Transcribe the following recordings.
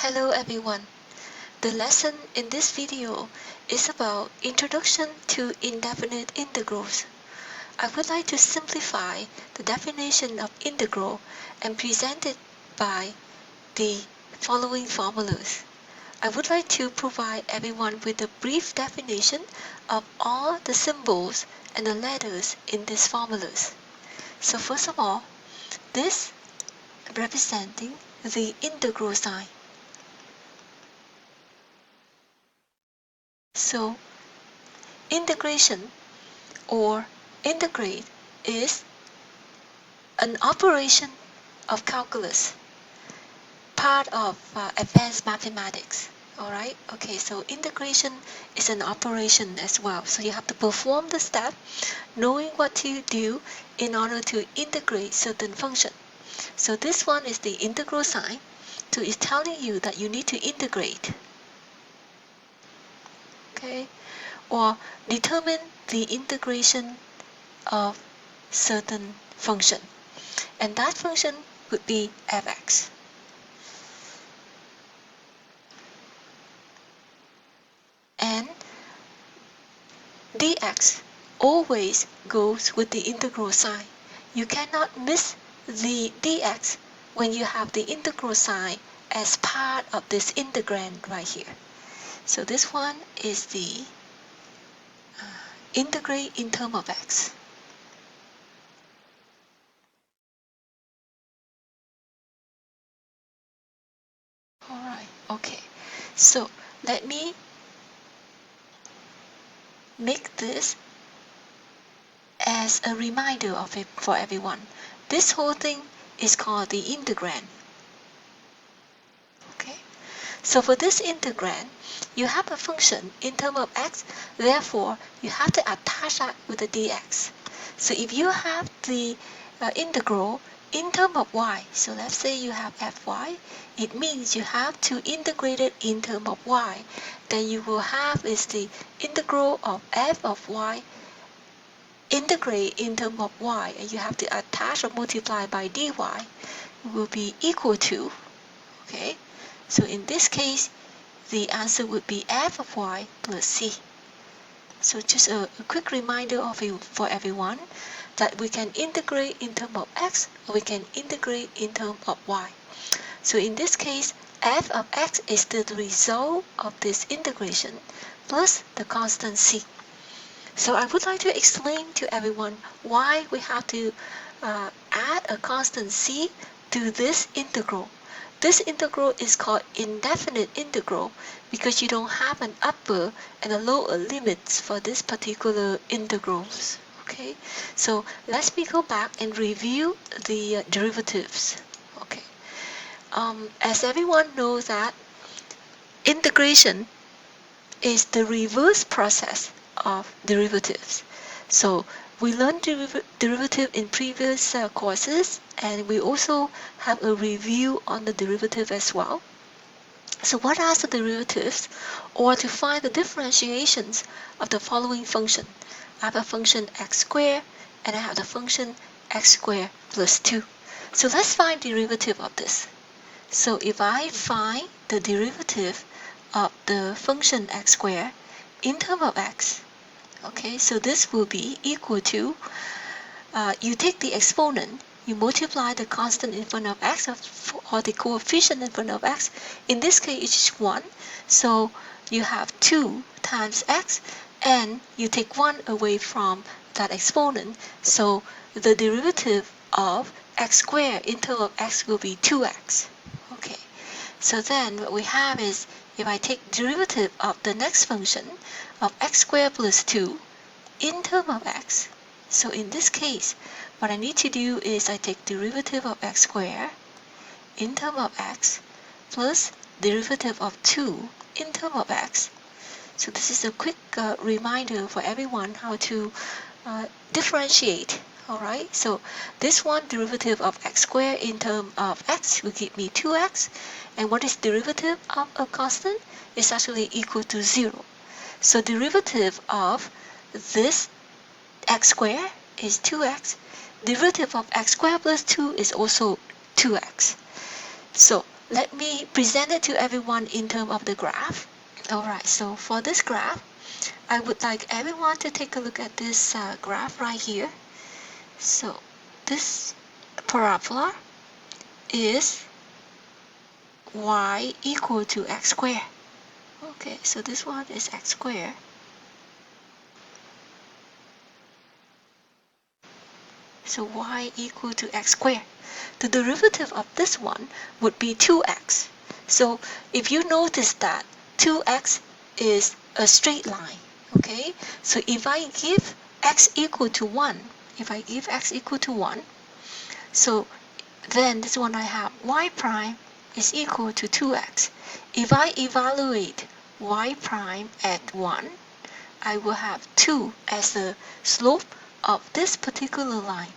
Hello everyone. The lesson in this video is about Introduction to Indefinite Integrals. I would like to simplify the definition of integral and present it by the following formulas. I would like to provide everyone with a brief definition of all the symbols and the letters in these formulas. So first of all, this representing the integral sign. So integration or integrate is an operation of calculus, part of advanced mathematics. Alright, okay, so integration is an operation as well. So you have to perform the step knowing what to do in order to integrate certain function. So this one is the integral sign. So it's telling you that you need to integrate. Okay, or determine the integration of certain function, and that function would be fx. And dx always goes with the integral sign. You cannot miss the dx when you have the integral sign as part of this integrand right here. So this one is the integrate in terms of x. Alright, okay. So let me make this as a reminder of it for everyone. This whole thing is called the integrand. Okay, so for this integrand, you have a function in terms of x, therefore you have to attach that with the dx. So if you have the integral in terms of y, so let's say you have fy, it means you have to integrate it in terms of y. Then you will have is the integral of f of y integrate in terms of y, and you have to attach or multiply by dy, will be equal to, okay, so in this case the answer would be f of y plus c. So just a quick reminder of you for everyone that we can integrate in terms of x, or we can integrate in terms of y. So in this case, f of x is the result of this integration plus the constant c. So I would like to explain to everyone why we have to add a constant c to this integral. This integral is called indefinite integral because you don't have an upper and a lower limits for this particular integrals. Okay, so let's go back and review the derivatives. Okay, as everyone knows that integration is the reverse process of derivatives. So we learned derivative in previous courses, and we also have a review on the derivative as well. So what are the derivatives? Or to find the differentiations of the following function. I have a function x squared, and I have the function x squared plus 2. So let's find derivative of this. So if I find the derivative of the function x squared in terms of x, okay, so this will be equal to, you take the exponent, you multiply the constant in front of x, or the coefficient in front of x. In this case, it's 1, so you have 2 times x, and you take 1 away from that exponent, so the derivative of x squared in terms of x will be 2x. Okay, so then what we have is, if I take derivative of the next function of x squared plus 2 in terms of x, so in this case, what I need to do is I take derivative of x squared in terms of x plus derivative of 2 in terms of x. So this is a quick reminder for everyone how to differentiate. Alright, so this one, derivative of x squared in terms of x, will give me 2x. And what is derivative of a constant? Is actually equal to 0. So derivative of this x squared is 2x. Derivative of x squared plus 2 is also 2x. So let me present it to everyone in terms of the graph. Alright, so for this graph, I would like everyone to take a look at this graph right here. So this parabola is y equal to x squared. Okay, so this one is x squared. So y equal to x squared. The derivative of this one would be 2x. So if you notice that 2x is a straight line, okay? So if I give x equal to 1, so then this one I have y prime is equal to 2x. If I evaluate y prime at 1, I will have 2 as the slope of this particular line.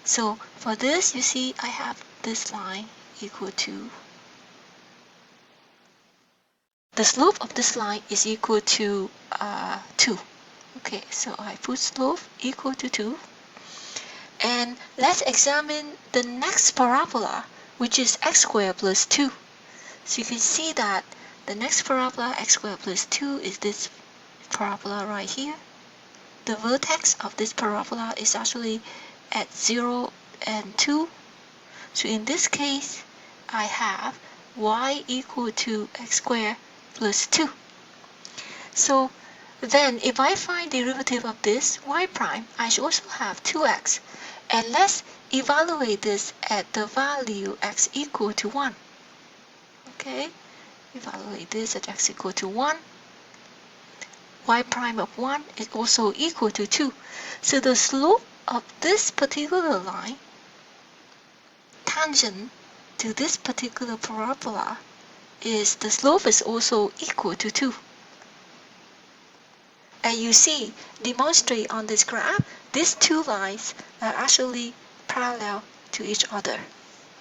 So for this, you see I have this line equal to, the slope of this line is equal to 2. Okay, so I put slope equal to 2. And let's examine the next parabola, which is x squared plus 2. So you can see that the next parabola, x squared plus 2, is this parabola right here. The vertex of this parabola is actually at 0 and 2. So in this case, I have y equal to x squared plus 2. So then if I find derivative of this y prime, I should also have 2x. And let's evaluate this at the value x equal to 1. Okay, evaluate this at x equal to 1. Y prime of 1 is also equal to 2. So the slope of this particular line tangent to this particular parabola is, the slope is also equal to 2. And you see, demonstrate on this graph, these two lines are actually parallel to each other.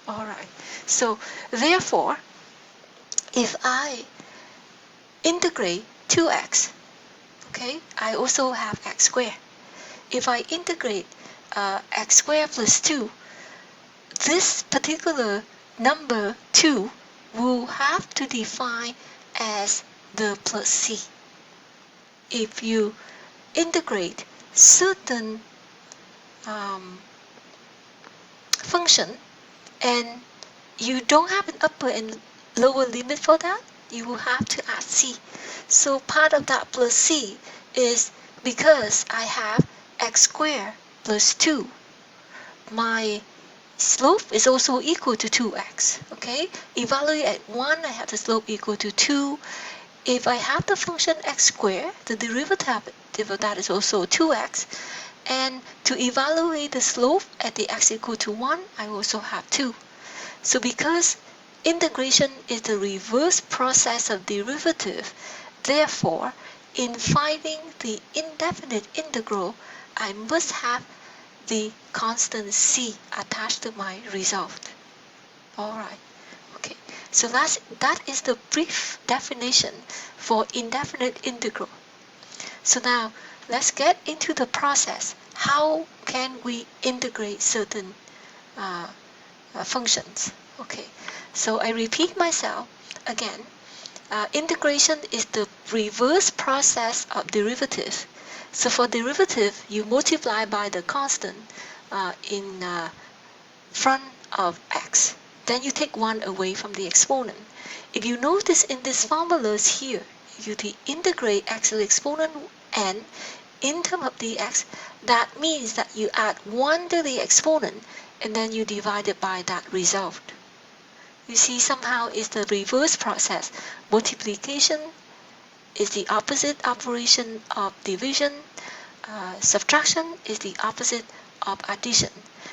Alright, so therefore, if I integrate 2x, okay, I also have x squared. If I integrate x squared plus 2, this particular number 2 will have to define as the plus c. If you integrate certain function and you don't have an upper and lower limit for that, you will have to add c. So part of that plus c is because I have x squared plus 2. My slope is also equal to 2x. Okay, evaluate at 1, I have the slope equal to 2. If I have the function x squared, the derivative of that is also 2x. And to evaluate the slope at the x equal to 1, I also have 2. So because integration is the reverse process of derivative, therefore, in finding the indefinite integral, I must have the constant c attached to my result. Alright, okay. So that is the brief definition for indefinite integral. So now let's get into the process. How can we integrate certain functions? Okay, so I repeat myself again. Integration is the reverse process of derivative. So for derivative, you multiply by the constant in front of x. Then you take 1 away from the exponent. If you notice in these formulas here, you integrate x to the exponent n in terms of dx, that means that you add 1 to the exponent and then you divide it by that result. You see, somehow it's the reverse process. Multiplication is the opposite operation of division. Subtraction is the opposite of addition.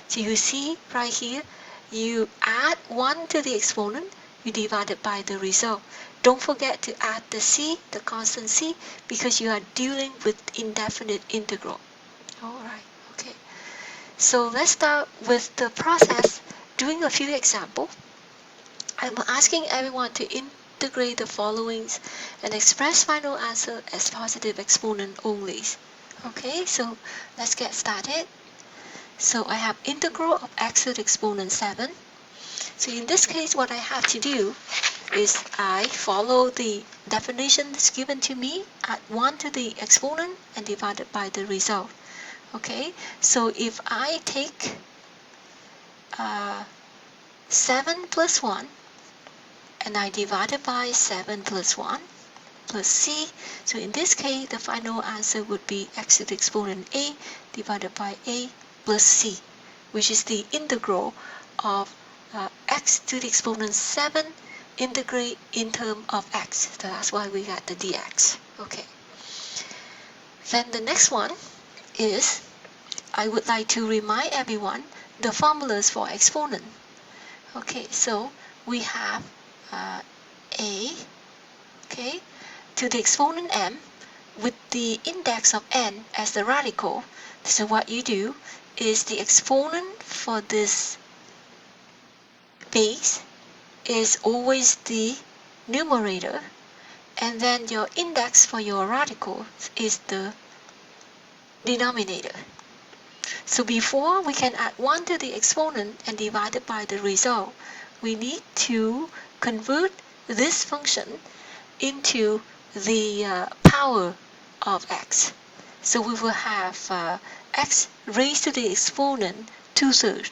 So you see right here, you add 1 to the exponent, you divide it by the result. Don't forget to add the c, the constant c, because you are dealing with indefinite integral. Alright, okay. So let's start with the process, doing a few examples. I'm asking everyone to integrate the followings and express final answer as positive exponent only. Okay, so let's get started. So I have integral of x to the exponent 7. So in this case, what I have to do is I follow the definition that's given to me, add 1 to the exponent and divide it by the result. Okay, so if I take 7 plus 1 and I divide it by 7 plus 1 plus c, so in this case the final answer would be x to the exponent a divided by a plus c, which is the integral of x to the exponent 7 integrate in terms of x. So that's why we got the dx. Okay. Then the next one is I would like to remind everyone the formulas for exponent. Okay, so we have a, okay, to the exponent m with the index of n as the radical. So what you do is the exponent for this base is always the numerator, and then your index for your radical is the denominator. So before we can add 1 to the exponent and divide it by the result, we need to convert this function into the power of x. So we will have x raised to the exponent 2/3.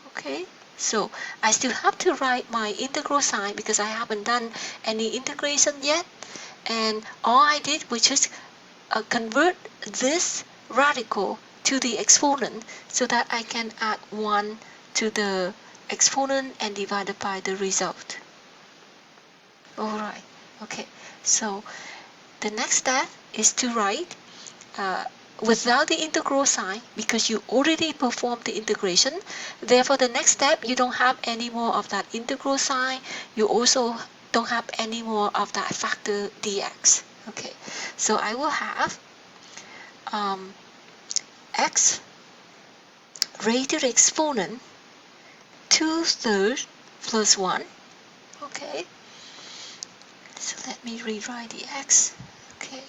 Okay, so I still have to write my integral sign because I haven't done any integration yet, and all I did was just convert this radical to the exponent so that I can add 1 to the exponent and divide it by the result. Alright, okay, so the next step is to write without the integral sign because you already performed the integration. Therefore, the next step, you don't have any more of that integral sign. You also don't have any more of that factor dx. Okay, so I will have x raised to the exponent 2/3 plus 1. Okay, so let me rewrite the x. Okay,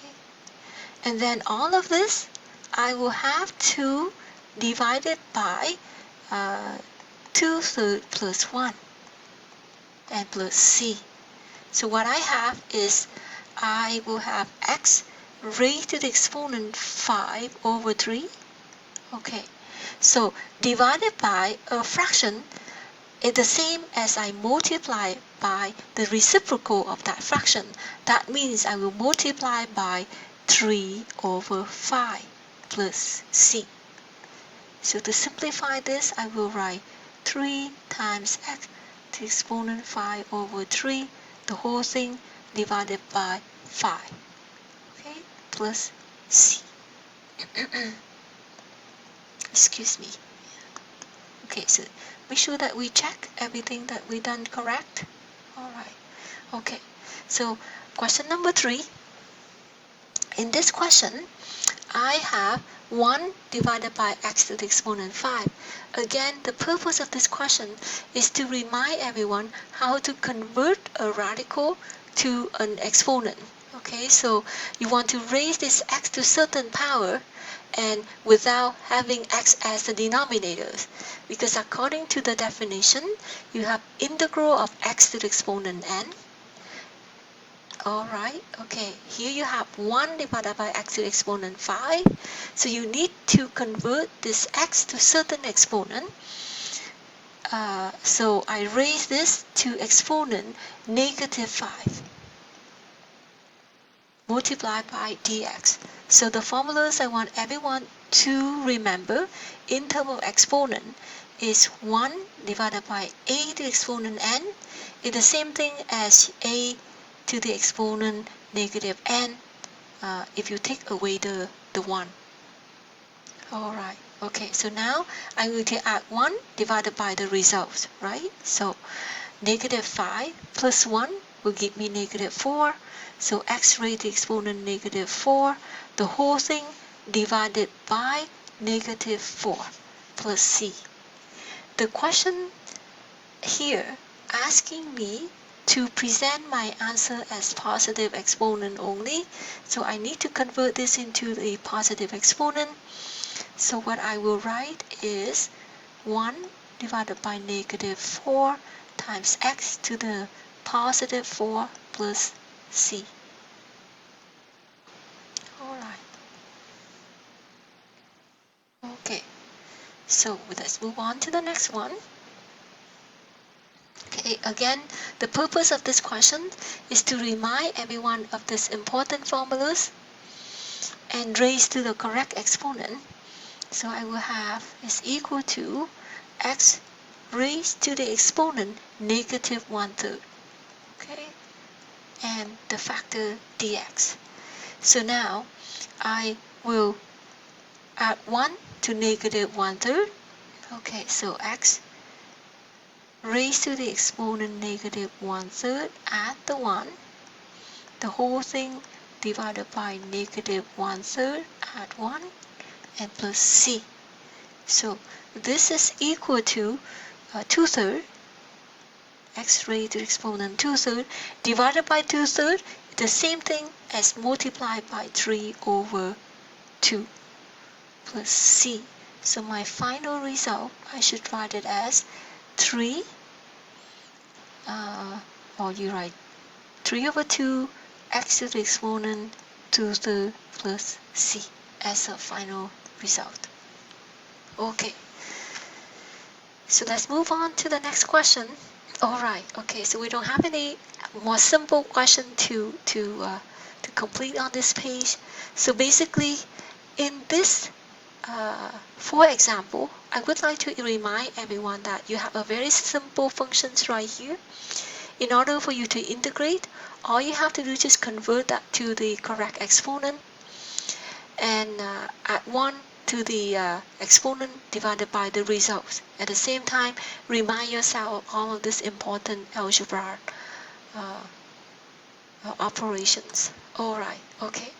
and then all of this I will have to divide it by 2/3 plus 1 and plus c. So what I have is I will have x raised to the exponent 5/3. Okay, so divided by a fraction is the same as I multiply by the reciprocal of that fraction. That means I will multiply by 3/5 plus c. So to simplify this, I will write 3 times x to the exponent 5/3, the whole thing divided by 5, okay, plus c. Excuse me. Okay, so make sure that we check everything that we done correct. Alright, okay, so question number 3. In this question, I have 1 divided by x to the exponent 5. Again, the purpose of this question is to remind everyone how to convert a radical to an exponent. Okay, so you want to raise this x to certain power and without having x as the denominator, because according to the definition, you have integral of x to the exponent n. Alright, okay, here you have 1 divided by x to the exponent 5. So you need to convert this x to certain exponent. So I raise this to exponent -5 multiplied by dx. So the formulas I want everyone to remember in terms of exponent is 1 divided by a to the exponent n. It's the same thing as a to the exponent -n if you take away the 1. Alright, okay, so now I will add 1 divided by the result, right? So -5 plus 1 will give me -4. So x raised to the exponent -4, the whole thing divided by -4 plus c. The question here asking me to present my answer as positive exponent only, so I need to convert this into a positive exponent. So what I will write is 1 divided by -4 times x to the positive 4 plus c. Alright. Okay, so let's move on to the next one. Okay, again, the purpose of this question is to remind everyone of these important formulas and raise to the correct exponent. So I will have is equal to x raised to the exponent negative 1/3. Okay, and the factor dx. So now I will add 1 to negative 1/3. Okay, so x raised to the exponent negative 1/3, add the 1, the whole thing divided by negative 1/3, add 1, and plus c. So this is equal to 2/3, x raised to the exponent 2/3 divided by 2/3, the same thing as multiplied by 3 over 2 plus c. So my final result, I should write it as 3, or you write 3 over 2 x to the exponent 2/3 plus c as a final result. Okay, so let's move on to the next question. Alright, okay, so we don't have any more simple question to complete on this page. So basically, in this for example, I would like to remind everyone that you have a very simple functions right here. In order for you to integrate, all you have to do is just convert that to the correct exponent and add 1 to the exponent divided by the result. At the same time, remind yourself of all of these important algebra operations. Alright, okay.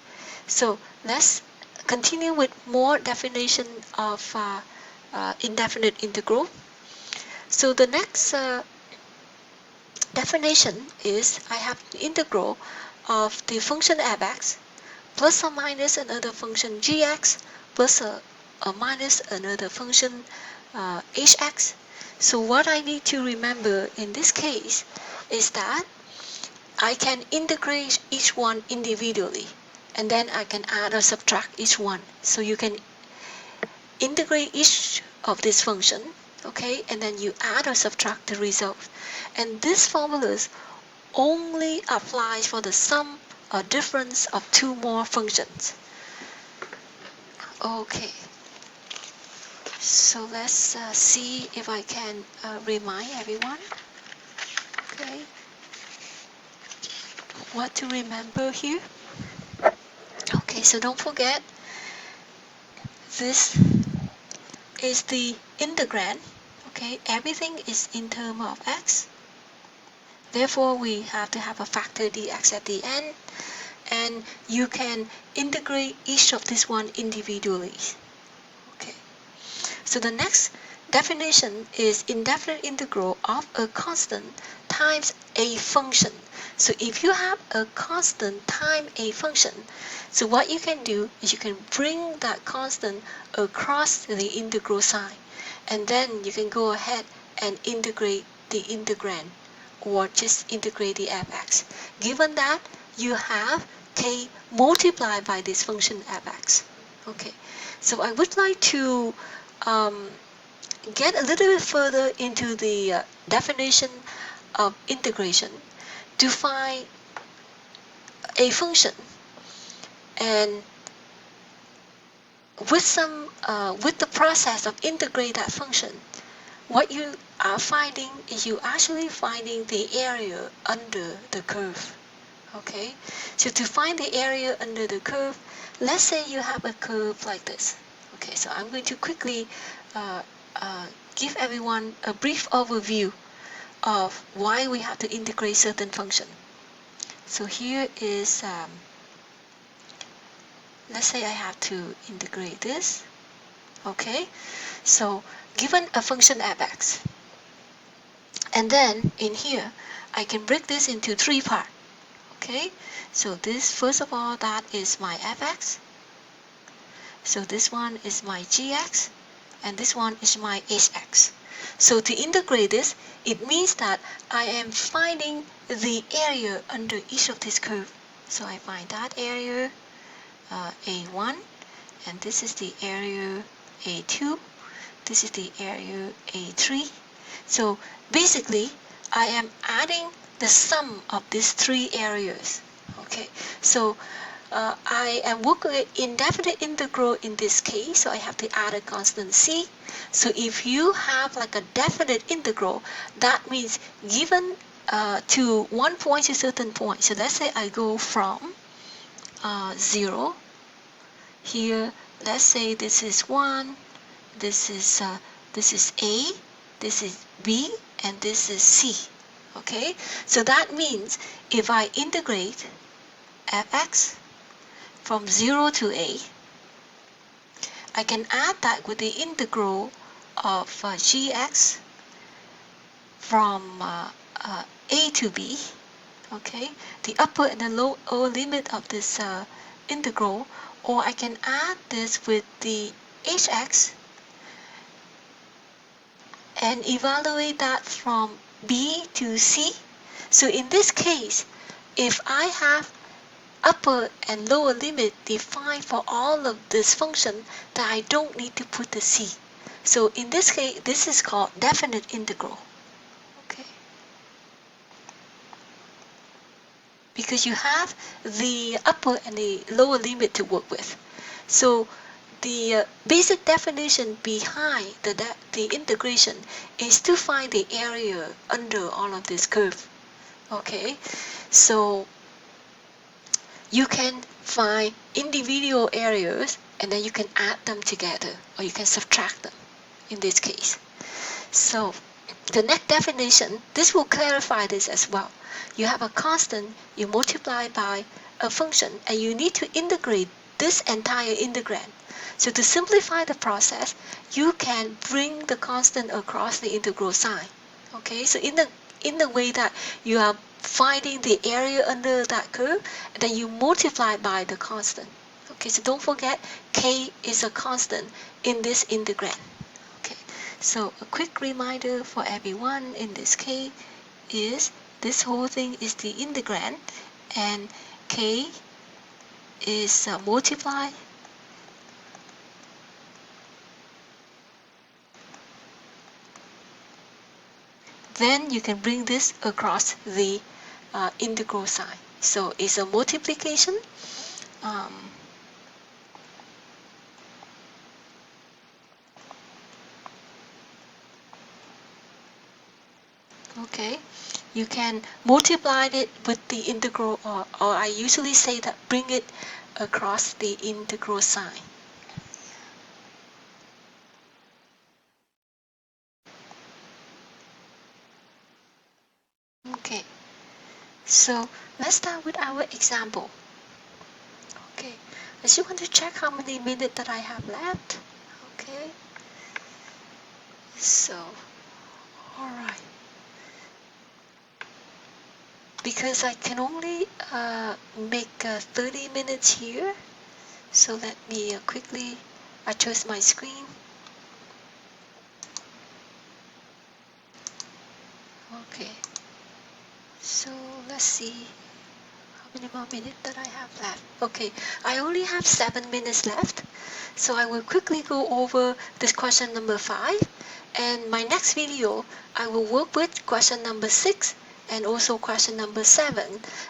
So let's continue with more definition of indefinite integral. So the next definition is I have the integral of the function f(x) plus or minus another function gx plus or minus another function hx. So what I need to remember in this case is that I can integrate each one individually, and then I can add or subtract each one. So you can integrate each of these functions, okay, and then you add or subtract the result. And this formulas only applies for the sum or difference of two more functions. Okay, so let's see if I can remind everyone, okay, what to remember here. Okay, so don't forget, this is the integrand. Okay, everything is in terms of x. Therefore, we have to have a factor dx at the end, and you can integrate each of this one individually. Okay, so the next definition is indefinite integral of a constant times a function. So if you have a constant times a function, so what you can do is you can bring that constant across the integral sign, and then you can go ahead and integrate the integrand, or just integrate the f(x). Given that you have k multiplied by this function f(x). Okay, so I would like to get a little bit further into the definition of integration to find a function, and with the process of integrate that function, what you are finding is you actually finding the area under the curve. Okay, so to find the area under the curve, let's say you have a curve like this. Okay, so I'm going to quickly give everyone a brief overview of why we have to integrate certain function. So here is, let's say I have to integrate this. Okay, so given a function f(x), and then in here I can break this into three parts. Okay, so this, first of all, that is my f(x). So this one is my gx, and this one is my hx. So to integrate this, it means that I am finding the area under each of this curve. So I find that area A1, and this is the area A2, this is the area A3. So basically, I am adding the sum of these three areas. Okay, so I am working with indefinite integral in this case, so I have to add a constant c. So if you have like a definite integral, that means given to one point to a certain point. So let's say I go from 0 here. Let's say this is 1, this is A, this is B, and this is C. Okay, so that means if I integrate fx from 0 to a, I can add that with the integral of gx from a to b, okay, the upper and the lower limit of this integral, or I can add this with the hx and evaluate that from b to c. So in this case, if I have upper and lower limit defined for all of this function, that I don't need to put the c. So in this case, this is called definite integral. Okay. Because you have the upper and the lower limit to work with. So the basic definition behind the integration is to find the area under all of this curve. Okay. So you can find individual areas and then you can add them together, or you can subtract them in this case. So the next definition, this will clarify this as well. You have a constant, you multiply by a function, and you need to integrate this entire integrand. So to simplify the process, you can bring the constant across the integral sign. Okay, so in the way that you are finding the area under that curve, and then you multiply by the constant. Okay, so don't forget k is a constant in this integrand. Okay, so a quick reminder for everyone in this case is this whole thing is the integrand, and k is multiply then you can bring this across the integral sign. So it's a multiplication. Okay, you can multiply it with the integral, or I usually say that bring it across the integral sign. Okay, so let's start with our example. Okay, I just want to check how many minutes that I have left. Okay, so alright, because I can only make 30 minutes here, so let me quickly adjust my screen. Okay, so let's see how many more minutes that I have left. Okay, I only have 7 minutes left, so I will quickly go over this question number 5, and my next video I will work with question number 6 and also question number 7,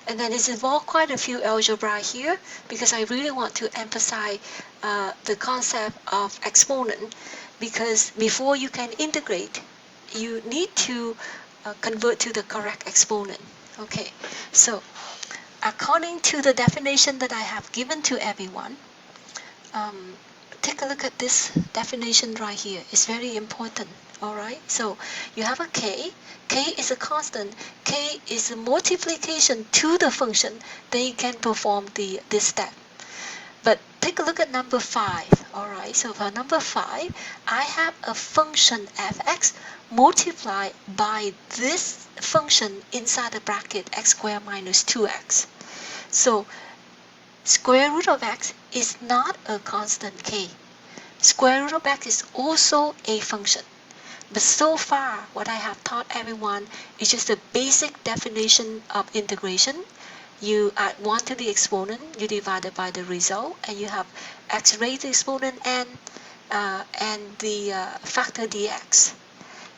and then it's involved quite a few algebra here because I really want to emphasize the concept of exponent, because before you can integrate you need to convert to the correct exponent. Okay, so according to the definition that I have given to everyone, take a look at this definition right here. It's very important. Alright, so you have a k. K is a constant. K is a multiplication to the function. Then you can perform this step. But take a look at number 5. Alright, so for number 5, I have a function fx multiplied by this function inside the bracket x squared minus 2x. So square root of x is not a constant k. Square root of x is also a function. But so far, what I have taught everyone is just a basic definition of integration. You add 1 to the exponent, you divide it by the result, and you have x raised to the exponent and the factor dx.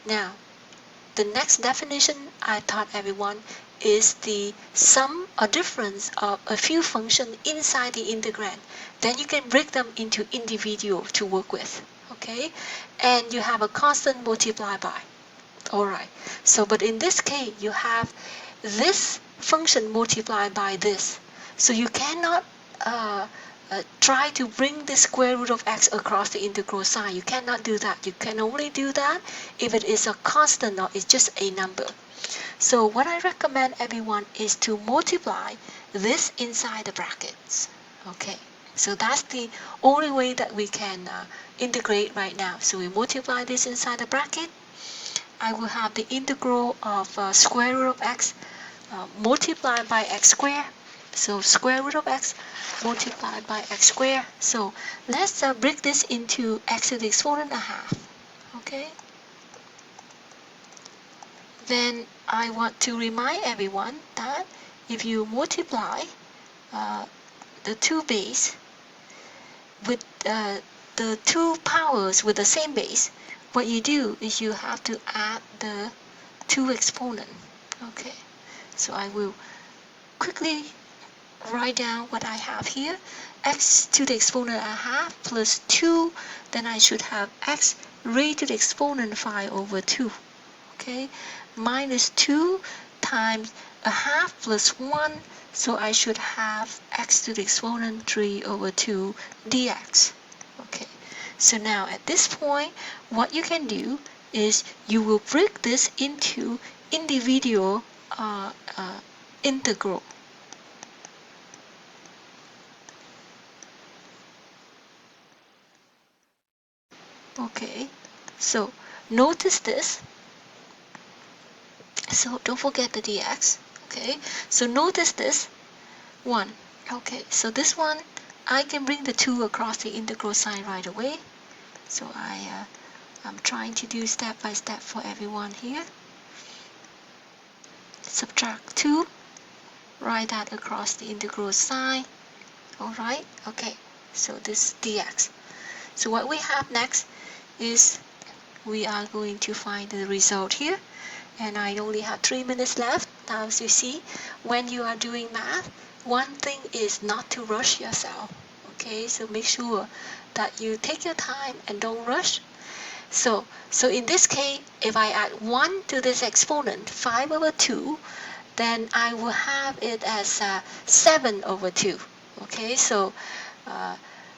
Now, the next definition I taught everyone is the sum or difference of a few functions inside the integrand. Then you can break them into individual to work with. Okay? And you have a constant multiplied by. Alright. So, but in this case, you have this function multiplied by this. So you cannot try to bring the square root of x across the integral sign. You cannot do that. You can only do that if it is a constant or it's just a number. So what I recommend everyone is to multiply this inside the brackets. Okay, so that's the only way that we can integrate right now. So we multiply this inside the bracket. I will have the integral of square root of x multiplied by x squared. So square root of x multiplied by x squared. So let's break this into x to the exponent a half. Okay. Then I want to remind everyone that if you multiply the two base with the two powers with the same base, what you do is you have to add the two exponent. Okay. So I will quickly write down what I have here. X to the exponent a half plus 2, then I should have x raised to the exponent 5 over 2. Okay, minus 2 times a half plus 1, so I should have x to the exponent 3 over 2 dx. Okay, so now at this point, what you can do is you will break this into individual integral. Okay, so notice this. So don't forget the dx. Okay, so notice this 1. Okay, so this one I can bring the 2 across the integral sign right away. So I'm trying to do step by step for everyone here. Subtract 2, write that across the integral sign. Alright, okay, so this dx. So what we have next is we are going to find the result here. And I only have 3 minutes left. Now, as you see, when you are doing math, one thing is not to rush yourself. Okay, so make sure that you take your time and don't rush. So in this case, if I add 1 to this exponent, 5 over 2, then I will have it as 7 over 2. Okay, so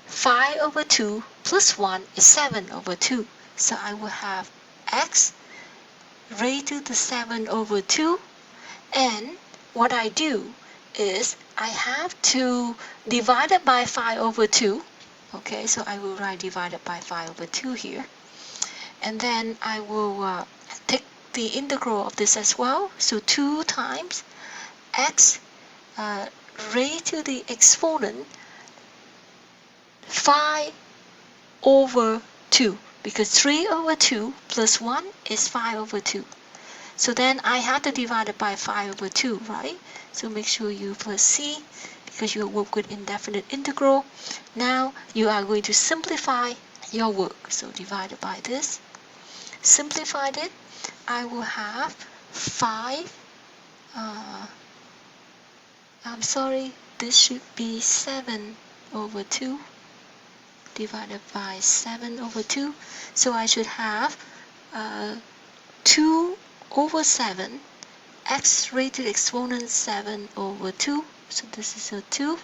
5 over 2 plus 1 is 7 over 2. So I will have x raised to the 7 over 2, and what I do is I have to divide it by 5 over 2. Okay, so I will write divided by 5 over 2 here, and then I will take the integral of this as well. So 2 times x raised to the exponent 5 over 2, because 3 over 2 plus 1 is 5 over 2. So then I have to divide it by 5 over 2, right? So make sure you plus c, because you work with indefinite integral. Now you are going to simplify your work. So divided by this. Simplified it, I will have 5, I'm sorry, this should be 7 over 2 divided by 7 over 2. So I should have 2 over 7, x raised to the exponent 7 over 2. So this is a 2.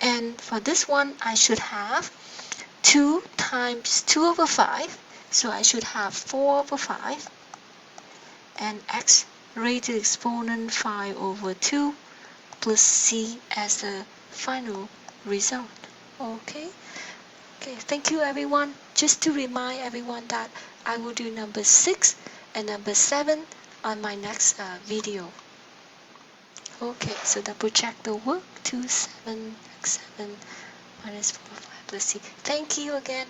And for this one, I should have 2 times 2 over 5. So I should have 4 over 5. And x raised to the exponent 5 over 2 plus c as the final result. Okay. Okay, thank you everyone. Just to remind everyone that I will do number 6 and number 7 on my next video. Okay, so double check the work. 2, 7, x 7 minus 4, 5 plus c. Thank you again.